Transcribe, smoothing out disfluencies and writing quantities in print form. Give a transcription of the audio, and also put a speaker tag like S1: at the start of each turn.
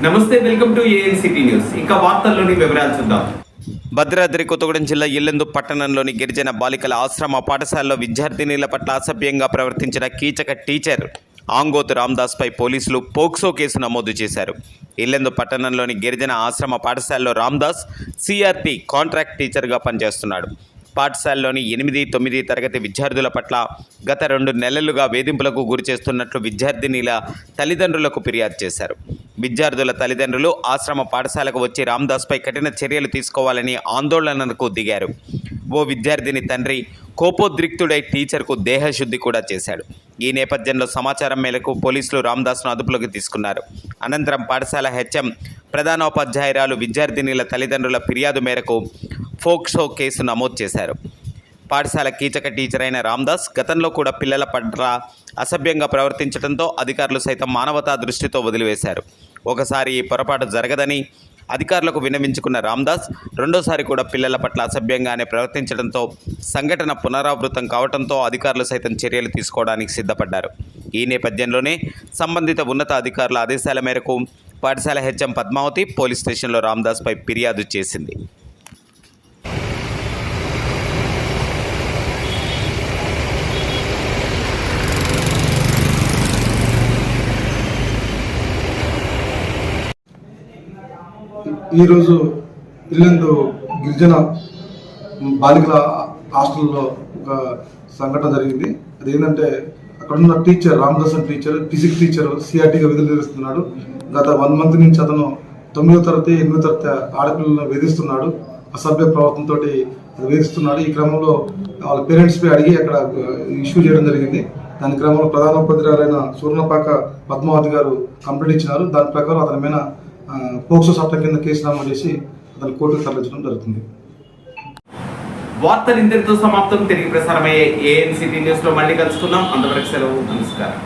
S1: నమస్తే, welcome to ANCT news. ఇక వార్తల్లోని వివరాలు చూద్దాం.
S2: భద్రాద్రి కొత్తగూడెం జిల్లా ఇల్లెందు పట్టణంలోని గిరిజన బాలికల ఆశ్రమ పాఠశాలలో విద్యార్థినీల పట్ల అసభ్యంగా ప్రవర్తించిన కీచక టీచర్ ఆంగోతు రామ్దాస్పై పోలీసులు పోక్సో కేసు నమోదు చేశారు. ఇల్లెందు పట్టణంలోని గిరిజన ఆశ్రమ పాఠశాలలో రామ్దాస్ సిఆర్టీ కాంట్రాక్ట్ టీచర్గా పనిచేస్తున్నాడు. పాఠశాలలోని 8, 9 తరగతి విద్యార్థుల పట్ల గత 2 నెలలుగా వేధింపులకు గురి చేస్తున్నట్లు విద్యార్థినీల తల్లిదండ్రులకు ఫిర్యాదు చేశారు. విద్యార్థుల తల్లిదండ్రులు ఆశ్రమ పాఠశాలకు వచ్చి రామ్దాస్పై కఠిన చర్యలు తీసుకోవాలని ఆందోళనకు దిగారు. ఓ విద్యార్థిని తండ్రి కోపోద్రిక్తుడై టీచర్కు దేహశుద్ధి కూడా చేశాడు. ఈ నేపథ్యంలో సమాచారం మేరకు పోలీసులు రామ్దాస్ను అదుపులోకి తీసుకున్నారు. అనంతరం పాఠశాల హెచ్ఎం ప్రధానోపాధ్యాయురాలు విద్యార్థినీల తల్లిదండ్రుల ఫిర్యాదు మేరకు పోక్సో కేసు నమోదు చేశారు. పాఠశాల కీచక టీచర్ అయిన రామ్దాస్ గతంలో కూడా పిల్లల పట్ల అసభ్యంగా ప్రవర్తించడంతో అధికారులు సైతం మానవతా దృష్టితో వదిలివేశారు. ఒకసారి ఈ పొరపాటు జరగదని అధికారులకు విన్నవించుకున్న రామ్దాస్ రెండోసారి కూడా పిల్లల పట్ల అసభ్యంగానే ప్రవర్తించడంతో సంఘటన పునరావృతం కావడంతో అధికారులు సైతం చర్యలు తీసుకోవడానికి సిద్ధపడ్డారు. ఈ నేపథ్యంలోనే సంబంధిత ఉన్నత అధికారుల ఆదేశాల మేరకు పాఠశాల హెచ్ఎం పద్మావతి పోలీస్ స్టేషన్లో రామ్దాస్పై ఫిర్యాదు చేసింది.
S3: ఈరోజు ఇల్లెందు గిరిజన బాలికల హాస్టల్లో ఒక సంఘటన జరిగింది. అదేంటంటే అక్కడున్న teacher Ramdas teacher, physics teacher సిఆర్టీగా విధులు నిర్వహిస్తున్నాడు. గత 1 మంత్ నుంచి అతను 9వ తరగతి 8వ తరగతి ఆడపిల్లలను వేధిస్తున్నాడు. అసభ్య ప్రవర్తనతో వేధిస్తున్నాడు. ఈ క్రమంలో వాళ్ళ పేరెంట్స్పై అడిగి అక్కడ ఇష్యూ చేయడం జరిగింది. దాని క్రమంలో ప్రధానోపాధ్యాయులైన సూర్ణపాక పద్మావతి గారు కంప్లైంట్ ఇచ్చినారు. దాని ప్రకారం అతని మీద పోక్సో చట్టం కింద కేసు నమోదు చేసి అతను కోర్టుకు తరలించడం జరుగుతుంది.
S1: వార్తలు ఇంతటితో సమాప్తం. తిరిగి ప్రసారమయ్యే ఏఎన్సిటీ న్యూస్ లో మళ్ళీ కలుసుకుందాం. అంతవరకు సెలవు. నమస్కారం.